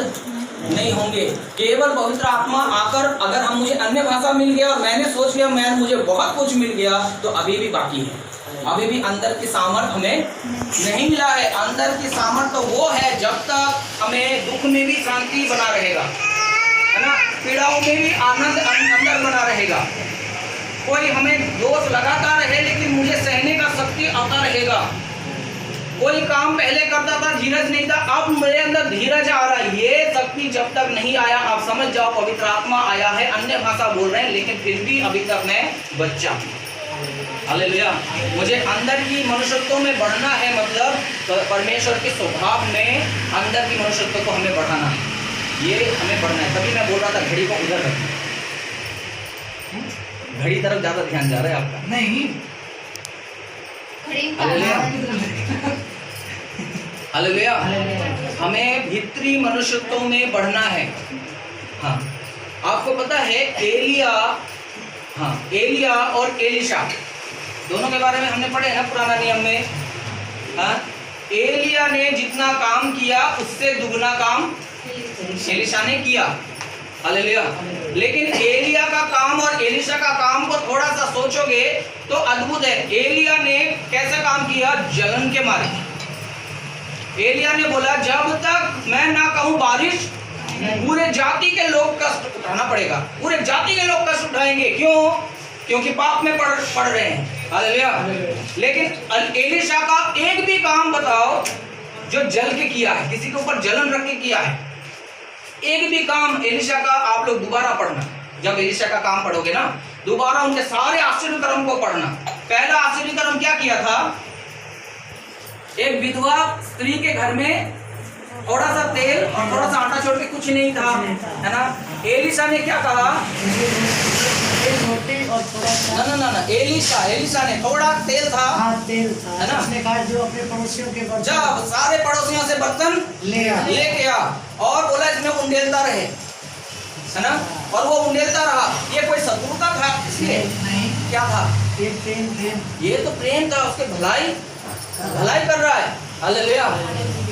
नहीं होंगे। केवल पवित्र आत्मा आकर अगर हम मुझे अन्य भाषा मिल गया और मैंने सोच लिया मैं मुझे बहुत कुछ मिल गया, तो अभी भी बाकी है। अभी भी अंदर की सामर्थ हमें नहीं मिला है। अंदर की सामर्थ तो वो है जब तक हमें दुख में भी शांति बना रहेगा, है ना, पीड़ाओं में भी आनंद अंदर बना रहेगा। कोई हमें दोष लगाता रहे लेकिन मुझे सहने का शक्ति आता रहेगा। कोई काम पहले करता था, धीरज नहीं था, अब मेरे अंदर धीरज आ रहा है। ये शक्ति जब तक नहीं आया, आप समझ जाओ पवित्र आत्मा आया है, अन्य भाषा बोल रहे हैं, लेकिन फिर भी अभी तक मैं बच्चा हूँ। हालेलुया। मुझे अंदर की मनुष्यत्व में बढ़ना है, मतलब परमेश्वर के स्वभाव में अंदर की मनुष्यत्व को हमें बढ़ाना है, ये हमें बढ़ना है। तभी मैं बोल रहा था घड़ी को उधर रखना, घड़ी तरफ ज्यादा ध्यान जा रहा है आपका। नहीं, हालेलुया। हमें भीतरी मनुष्यत्व में बढ़ना है। हाँ, आपको पता है एलिया और एलिशा दोनों के बारे में हमने पढ़े ना पुराना नियम में। हाँ, एलिया ने जितना काम किया उससे दुगना काम एलिशा ने किया। हालेलुया। लेकिन एलिया का काम और एलिशा का काम को थोड़ा सा सोचोगे तो अद्भुत है। एलिया ने कैसे काम किया? जलन के मारे। एलिया ने बोला जब तक मैं ना कहूं बारिश, पूरे जाति के लोग कष्ट उठाना पड़ेगा, पूरे जाति के लोग कष्ट उठाएंगे। क्यों? क्योंकि पाप में पड़ रहे हैं। हालेलुया। लेकिन एलिशा का एक भी काम बताओ जो जल के किया है, किसी के ऊपर जलन रख के किया है, एक भी काम एलिशा का। आप लोग दोबारा पढ़ना, जब एलिशा का काम पढ़ोगे ना, दोबारा उनके सारे आश्चर्य कर्म को पढ़ना। पहला आश्चर्य कर्म क्या किया था? एक विधवा स्त्री के घर में थोड़ा सा तेल और थोड़ा सा आटा छोड़ के कुछ नहीं था, है ना। एलिशा ने क्या कहा? और थोड़ा सा ना एलिशा ने थोड़ा तेल था, तेल था, है ना। उसने कहा जो अपने पड़ोसियों के बर्तन, जब सारे पड़ोसियों से बर्तन लेके आ और बोला इसमें उंडेलता रहे, है ना। और वो उंडेलता रहा। ये कोई शत्रुता था इसलिए? नहीं, क्या था? ये प्रेम। ये तो प्रेम था, उसके भलाई कर रहा है। हालेलुया।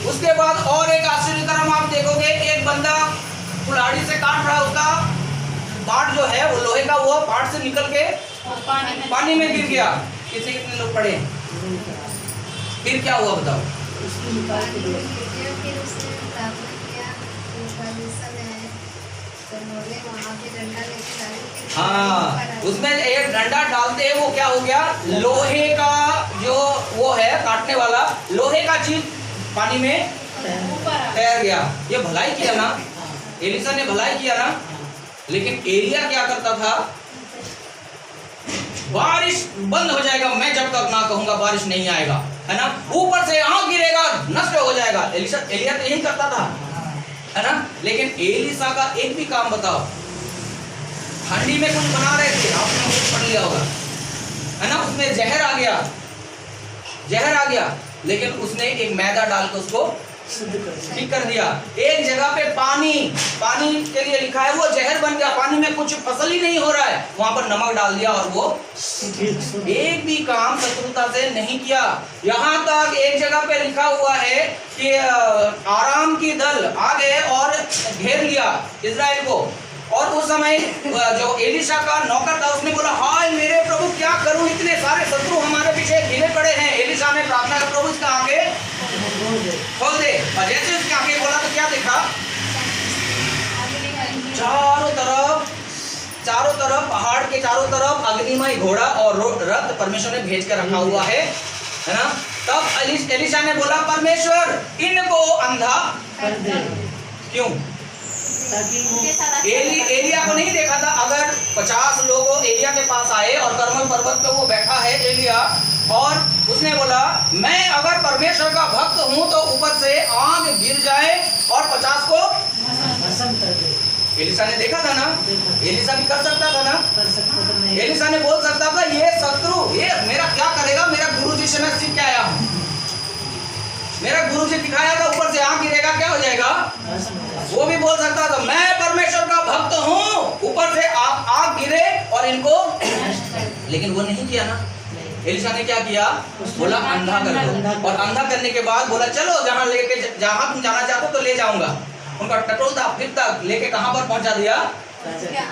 उसके बाद और एक आश्चर्य कर्म आप देखोगे, एक बंदा कुल्हाड़ी से काट रहा, उसका पार्ट जो है वो लोहे का, वो पार्ट से निकल के पानी में गिर गया। कितने लोग पड़े? फिर क्या हुआ बताओ? हाँ, उसमें एक डंडा डालते हैं, वो क्या हो गया? लोहे का जो वो है काटने वाला, लोहे का चीज पानी में तैर गया। ये भलाई किया ना, एलिशा ने भलाई किया ना। लेकिन एलिया क्या करता था? बारिश बंद हो जाएगा, मैं जब तक ना कहूंगा बारिश नहीं आएगा, है ना। ऊपर से आग गिरेगा, नष्ट हो जाएगा। एलिया तो यही करता था, है ना। लेकिन एलिशा का एक भी काम बताओ। ठंडी में कुछ बना रहे थे, आपने कुछ पढ़ लिया होगा, है ना। उसमें जहर आ गया, लेकिन उसने एक मैदा डाल के उसको ठीक कर दिया। एक जगह पे पानी के लिए लिखा है, वो जहर बन गया, पानी में कुछ फसल ही नहीं हो रहा है, वहां पर नमक डाल दिया और वो एक भी काम शत्रुता से नहीं किया। यहाँ तक एक जगह पे लिखा हुआ है कि आराम की दल आ गए और घेर लिया इजराइल को। और उस समय जो एलिशा का नौकर था उसने बोला, हाय मेरे प्रभु क्या करूं, इतने सारे शत्रु हमारे पीछे घिरे पड़े हैं। एलिशा ने प्रार्थना कर, प्रभु इसका आंखें खोल दे। और जैसे उसकी आंखें खोला तो क्या देखा? चारों तरफ पहाड़ के चारों तरफ अग्निमय घोड़ा और रथ परमेश्वर ने भेज कर रखा हुआ है ना। तब एलिशा ने बोला, परमेश्वर इनको अंधा कर दे। क्यों? ताकि वो एलिया को नहीं देखा था। अगर 50 लोग एलिया के पास आए और कर्मल पर्वत पे वो बैठा है एलिया, और उसने बोला मैं अगर परमेश्वर का भक्त हूं तो ऊपर से आग गिर जाए और 50 को भस्म कर दे। एलिशा ने देखा था ना, एलिशा भी कर सकता था ना, कर सकता था नहीं। एलिशा ने बोल सकता था ये शत्रु ये मेरा क्या करेगा, मेरा गुरुजी से मैं सीख के आया हूं, मेरा गुरुजी दिखाया था ऊपर से आग गिरेगा क्या हो जाएगा। वो भी बोल सकता था मैं परमेश्वर का भक्त हूँ, ऊपर से आग गिरे और इनको, लेकिन वो नहीं किया ना। एलिशा ने क्या किया? बोला अंधा कर दो, और अंधा करने के बाद बोला चलो जहाँ तुम जाना चाहते हो तो ले जाऊंगा। उनका टटोलता फिरता लेके कहां पर पहुंचा दिया?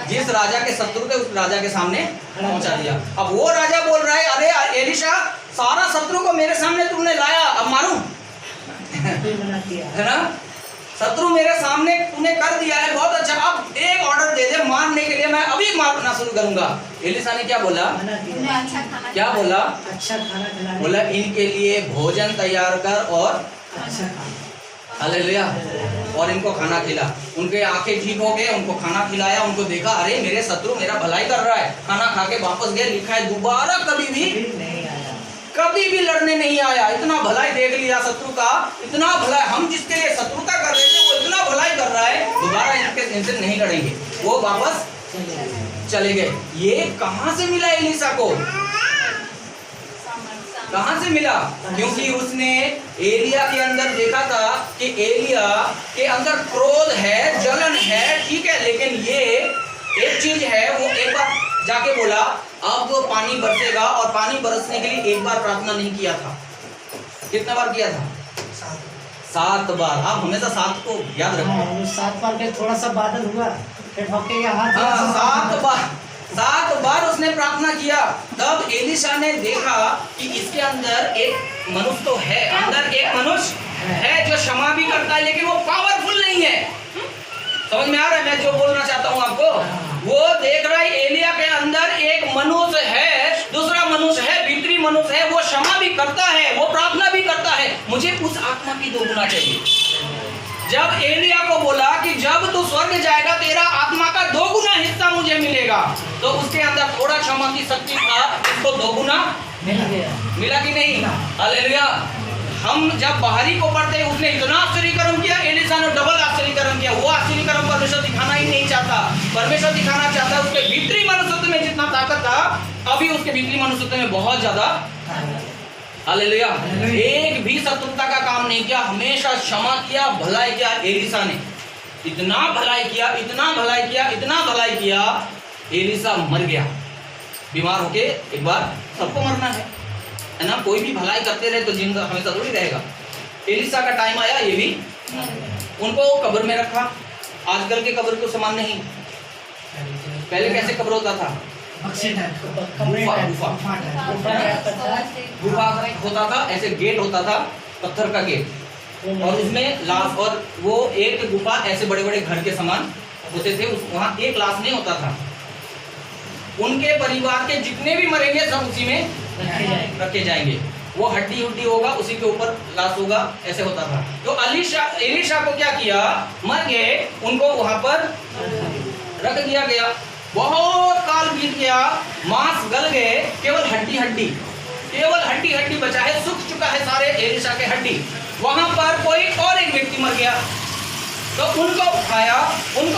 जिस राजा के शत्रु थे उस राजा के सामने पहुंचा दिया। अब वो राजा बोल रहा है, अरे एलीशा, सारा शत्रु को मेरे सामने तुमने लाया, अब मारूं? है ना, शत्रु मेरे सामने तूने कर दिया है, बहुत अच्छा, अब एक ऑर्डर दे दे मारने के लिए, मैं अभी मारना शुरू करूंगा। एलीशा ने क्या बोला? क्या बोला? अच्छा खाना खिलाने, बोला इनके लिए भोजन तैयार कर और अच्छा खाना, हालेलुया, और इनको खाना खिला। उनके आंखें ठीक हो गए, उनको खाना खिलाया, उनको देखा, अरे मेरे शत्रु मेरा भलाई कर रहा है, खाना खा के वापस गए। लिखा है दोबारा कभी भी नहीं आया, कभी भी लड़ने नहीं आया। इतना भलाई देख लिया शत्रु का, इतना भलाई, हम जिसके लिए शत्रुता कर रहे थे वो इतना भलाई कर रहा है, दोबारा इनसे नहीं लड़ेंगे, वो वापस चले गए। ये कहां से मिला एलीशा को? कहां से मिला? क्योंकि उसने एलिया के अंदर देखा था कि एलिया के अंदर क्रोध है, जलन है, ठीक है, लेकिन ये एक चीज है, वो एक बार जाके बोला अब वो पानी बरसेगा, और पानी बरसने के लिए एक बार प्रार्थना नहीं किया था। कितना बार किया था? 7 बार। आप हमेशा 7 को याद रखें। 7 बार के थोड़ा सा बादल हुआ, फिर भक्के का हाथ, 7 बार उसने प्रार्थना किया। तब एलीशा ने देखा कि इसके अंदर एक मनुष्य तो है, अंदर एक मनुष्य है जो क्षमा भी करता है, लेकिन वो पावरफुल नहीं है। समझ में आ रहा है मैं जो बोलना चाहता हूँ आपको? वो देख रहा है एलिया के अंदर एक मनुष्य है, दूसरा मनुष्य है, भीतरी मनुष्य है, वो क्षमा भी करता है, वो प्रार्थना भी करता है, मुझे उस आत्मा की दोगुना चाहिए। जब एलिया को बोला कि जब तू स्वर्ग जाएगा तेरा आत्मा का 2 गुना हिस्सा मुझे मिलेगा, तो उसके अंदर थोड़ा क्षमा की शक्ति था, इसको 2 गुना मिला कि नहीं? हालेलुया। हम जब बाहरी को पढ़ते उसने इतना आश्चर्यकर्म किया, एलीशा ने डबल आश्चर्यकर्म किया। वो आश्चर्यकर्म परमेश्वर दिखाना ही नहीं चाहता, परमेश्वर दिखाना चाहता है उसके भीतरी मनुष्यत्व में जितना ताकत था, अभी उसके भीतरी मनुष्यत्व में बहुत ज्यादा। हालेलुया। एक भी शत्रुता का काम नहीं किया, हमेशा क्षमा किया, भलाई किया। एलीशा ने इतना भलाई किया, इतना भलाई किया, इतना भलाई किया, एलीशा मर गया बीमार होके। एक बार सबको मरना है ना, कोई भी भलाई करते रहे तो जिंदा हमेशा थोड़ी रहेगा। एलीशा का टाइम आया, ये भी उनको कब्र में रखा। आजकल के कब्र तो समान नहीं, पहले कैसे कब्र होता था? गुफा होता था, ऐसे गेट होता था, पत्थर का गेट, और उसमें लाश, और वो एक गुफा ऐसे बड़े बड़े घर के समान होते थे, वहाँ एक लाश नहीं होता था। उनके परिवार के जितने भी मरेंगे सब उसी में रखे जाएंगे, वो हड्डी हुड्डी होगा, उसी के ऊपर लाश होगा, ऐसे होता था। तो एलीशा को क्या किया? मर गए, उनको वहां पर रख दिया गया। बहुत काल बीत गया, मांस गल गए, केवल हड्डी हड्डी बचा है, सूख चुका है सारे एलीशा के हड्डी। वहां पर कोई और एक व्यक्ति मर गया, तो उनको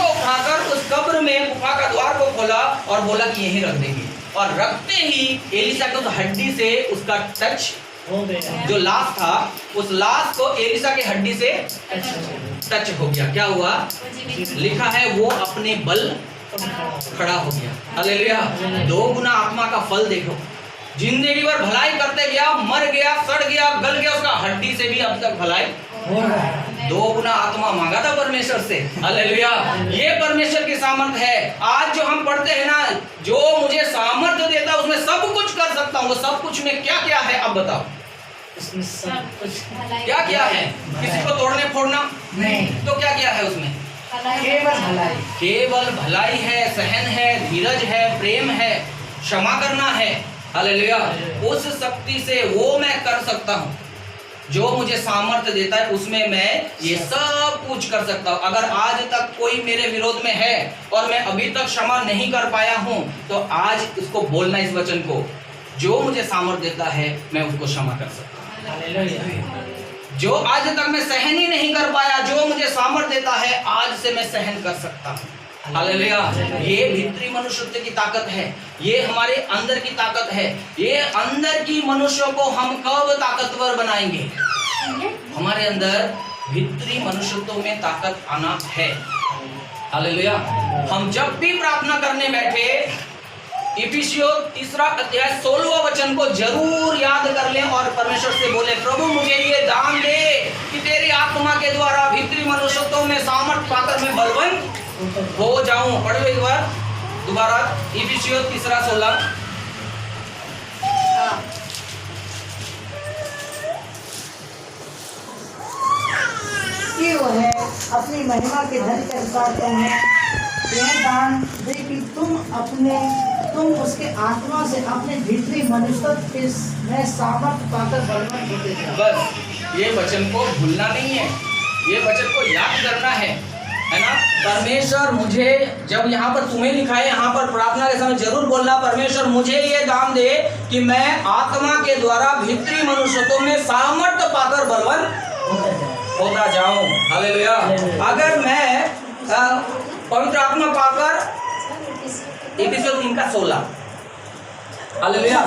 उठाकर उस कब्र में गुफा का द्वार को खोला और बोला कि यहीं रख देंगे। और रखते ही एलीशा को उस हड्डी से उसका टच हो गया, जो लाश था उस लाश को एलीशा के हड्डी से टच हो गया। क्या हुआ? लिखा है वो अपने बल खड़ा हो गया। हालेलुया। 2 गुना आत्मा का फल देखो, जिंदगी भर भलाई करते गया, मर गया, सड़ गया, गल गया, उसका हड्डी से भी अब तक भलाई हो रहा है। 2 गुना आत्मा मांगा था परमेश्वर से। हालेलुया। ये परमेश्वर की सामर्थ्य है। आज जो हम पढ़ते हैं ना, जो मुझे सामर्थ्य देता है उसमें सब कुछ कर सकता हूँ, वो सब कुछ में क्या क्या है अब बताओ? उसमें सब कुछ क्या क्या है? किसी को तोड़ने फोड़ना नहीं, तो क्या क्या है उसमें? केवल भलाई है, सहन है, धीरज है, प्रेम है, क्षमा करना है। हालेलुया। उस शक्ति से वो मैं कर सकता हूँ, जो मुझे सामर्थ्य देता है उसमें मैं ये सब कुछ कर सकता हूँ। अगर आज तक कोई मेरे विरोध में है और मैं अभी तक क्षमा नहीं कर पाया हूँ, तो आज उसको बोलना, इस वचन को, जो मुझे सामर्थ्य देता है मैं उसको क्षमा कर सकता हूँ। हालेलुया। जो आज तक मैं सहन ही नहीं कर पाया, जो मुझे सामर्थ्य देता है, आज से मैं सहन कर सकता हूँ। हालेलुया। ये भीतरी मनुष्यत्व की ताकत है, ये हमारे अंदर की ताकत है। ये अंदर की मनुष्यों को हम कब ताकतवर बनाएंगे? हमारे अंदर भीतरी मनुष्यत्व में ताकत आना है। हालेलुया। हम जब भी प्रार्थना करने बैठे, इफिसियों 3 अध्याय 16वां वचन को जरूर याद कर लें और परमेश्वर से बोले, प्रभु मुझे ये दान दे कि तेरी आत्मा के द्वारा भीतरी मनुष्यत्व में सामर्थ पाकर मैं बलवंत हो जाऊं। पढ़ो एक बार दोबारा, इफिसियों 3:16। कि वह अपनी महिमा के धन के अनुसार तुम्हें यह दान दे कि तुम उसके आत्मा से अपने भीतरी मनुष्यत्व में सामर्थ पाकर बलवान होते जाओ। बस ये वचन को भूलना नहीं है, ये वचन को याद करना है ना। परमेश्वर मुझे, जब यहाँ पर तुम्हें लिखा है, यहाँ पर प्रार्थना के समय जरूर बोलना, परमेश्वर मुझे ये दान दे कि मैं आत्मा के द्वारा भीतरी मनुष्यत्व में सामर्थ पाकर बलवान होता जाऊं। हालेलुया। अगर मैं पवित्र आत्मा पाकर, इफिसियों 3:16, हालेलुया।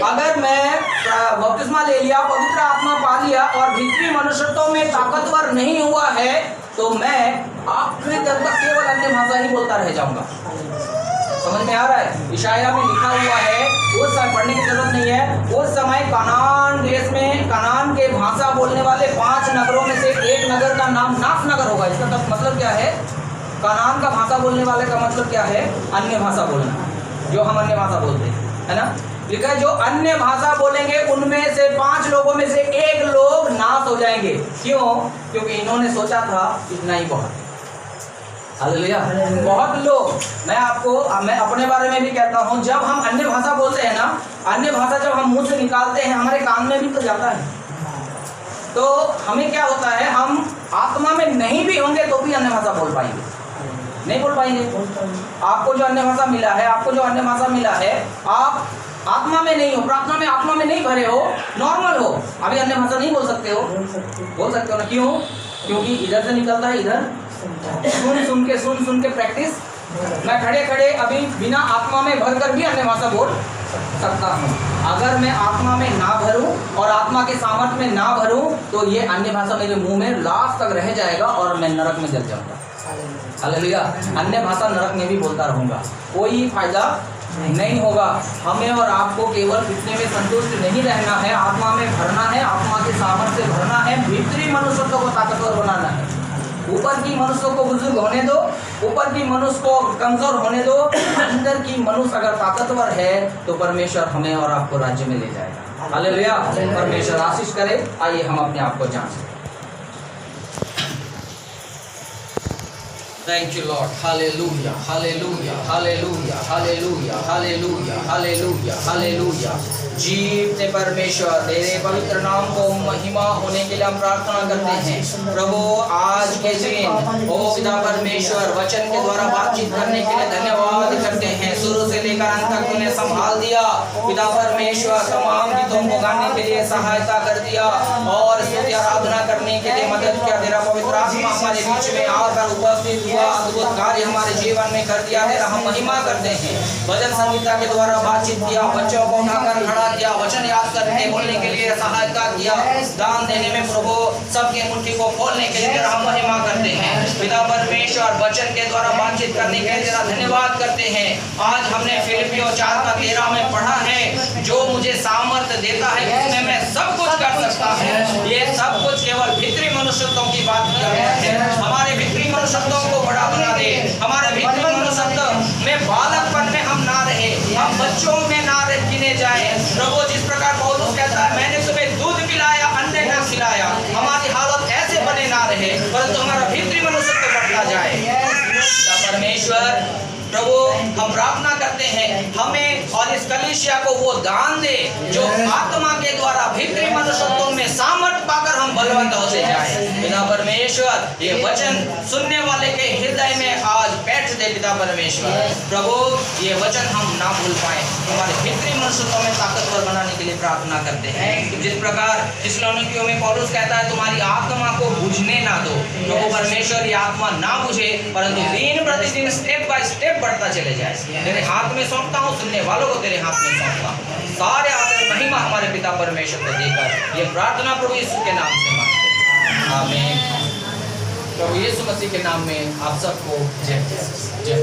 अगर मैं बपतिस्मा ले लिया, पवित्र आत्मा पा लिया और भीतरी मनुष्यत्व में ताकतवर नहीं हुआ है, तो मैं आखिरी तक केवल अन्य भाषा ही बोलता रह जाऊंगा। समझ में आ रहा है? इशाया में लिखा हुआ है, उस समय पढ़ने की जरूरत नहीं है, उस समय कनान देश में कनान के भाषा बोलने वाले 5 नगरों में से एक नगर का नाम नाफ नगर होगा। इसका मतलब क्या है? कनान का भाषा बोलने वाले का मतलब क्या है? अन्य भाषा बोलना, जो हम अन्य भाषा बोलते हैं, है ना। लिखा है जो अन्य भाषा बोलेंगे उनमें से 5 लोगों में से 1 लोग नाश हो जाएंगे। क्यों? क्योंकि इन्होंने सोचा था इतना ही बहुत। हालेलुया। बहुत लोग, मैं अपने बारे में भी कहता हूँ, जब हम अन्य भाषा बोलते हैं ना, अन्य भाषा जब हम मुंह से निकालते हैं, हमारे कान में भी तो जाता है, तो हमें क्या होता है, हम आत्मा में नहीं भी होंगे तो भी अन्य भाषा बोल पाएंगे, नहीं बोल पाएंगे। आपको जो अन्य भाषा मिला है, आप आत्मा में नहीं हो, प्रार्थना में आत्मा में नहीं भरे हो, नॉर्मल हो, अभी अन्य भाषा नहीं बोल सकते हो। बोल सकते हो ना? क्यों? क्योंकि इधर से निकलता है, इधर सुन के प्रैक्टिस। मैं खड़े अभी बिना आत्मा में भरकर भी अन्य भाषा बोल सकता हूँ। अगर मैं आत्मा में ना भरूं और आत्मा के सामर्थ्य में ना भरूं, तो ये अन्य भाषा मेरे मुंह में लास्ट तक रह जाएगा और मैं नरक में जल जाऊंगा। हालेलुया। अन्य भाषा नरक में भी बोलता रहूंगा, कोई फायदा नहीं होगा। हमें और आपको केवल इतने में संतुष्ट नहीं रहना है, आत्मा में भरना है, आत्मा के सामर्थ्य से भरना है, भीतरी मनुष्यों को ताकतवर बनाना है। ऊपर की मनुष्यों को बुजुर्ग होने दो, ऊपर की मनुष्य को कमजोर होने दो, अंदर की मनुष्य अगर ताकतवर है तो परमेश्वर हमें और आपको राज्य में ले जाएगा। हालेलुया। परमेश्वर आशीष करे। आइए हम अपने आप को जांचें। Thank you Lord. Hallelujah. Hallelujah. Hallelujah. Hallelujah. Hallelujah. Hallelujah. Hallelujah. जीवते परमेश्वर, तेरे पवित्र नाम को महिमा होने के लिए हम प्रार्थना करते हैं। प्रभु आज के दिन ओ पिता परमेश्वर वचन के द्वारा बातचीत करने के लिए धन्यवाद करते हैं। शुरू से लेकर अंत तक तूने संभाल दिया पिता परमेश्वर, तमाम गीतों को गाने के लिए सहायता कर दिया और स्तुति आराधना करने के लिए मदद किया। तेरा पवित्र आत्मा हमारे बीच में आकर उपस्थित हुआ, अद्भुत कार्य हमारे जीवन में कर दिया है। हम महिमा करते हैं। भजन संगीता के द्वारा बातचीत किया, बच्चों को उठाकर खड़ा किया, वचन याद करके बोलने के लिए सहायता किया, दान देने में प्रभु सबके मुट्ठी को खोलने के लिए हम महिमा करते हैं। पिता परमेश्वर वचन के द्वारा बातचीत करने के लिए तेरा धन्यवाद करते हैं। आज हमने फिलिपियों 4:13 में पढ़ा है, जो मुझे सामर्थ्य देता है उसमें मैं सब कुछ कर सकता हूँ। ये सब कुछ केवल भीतरी मनुष्यत्वों की बात किया गया है। हमारे भीतरी मनुष्यत्वों को बड़ा बना दे, हमारे भीतरी मनुष्यत्व में बालकपन में हम ना रहे, हम बच्चों में ना गिने जाए। प्रभु जिस प्रकार पौलुस कहता है, मैंने तुम्हें दूध पिलाया, अंडे ना खिलाया, हमारी हालत ऐसे बने ना रहे, परंतु हमारा भीतरी मनुष्यत्व बढ़ता जाए। परमेश्वर प्रभु हम प्रार्थना करते हैं, हमें और इस कलीसिया को वो दान दे जो आत्मा के द्वारा भीतरी मनुष्यत्व में सामर्थ्य पाकर हम बलवंत होते जाए। पिता परमेश्वर ये वचन सुनने वाले के हृदय में आज बैठ दे। पिता परमेश्वर प्रभु ये वचन हम ना भूल पाए, हमारे भीतरी मनुष्यत्व में ताकतवर बनाने के लिए प्रार्थना करते हैं। जिस प्रकार थिस्सलुनीकियों में पौलुस कहता है, तुम्हारी आत्मा को बुझने ना दो। प्रभु परमेश्वर ये आत्मा ना बुझे, परंतु दिन प्रतिदिन स्टेप बाय स्टेप बढ़ता चले जाए। तेरे हाथ में सौंपता हूँ, सुनने वालों को तेरे हाथ में सौंपता हूँ। सारे आदर महिमा हमारे पिता परमेश्वर को देकर ये प्रार्थना प्रभु यीशु के नाम से मांगते हैं, आमीन। प्रभु यीशु मसीह के नाम में आप सबको जय जय।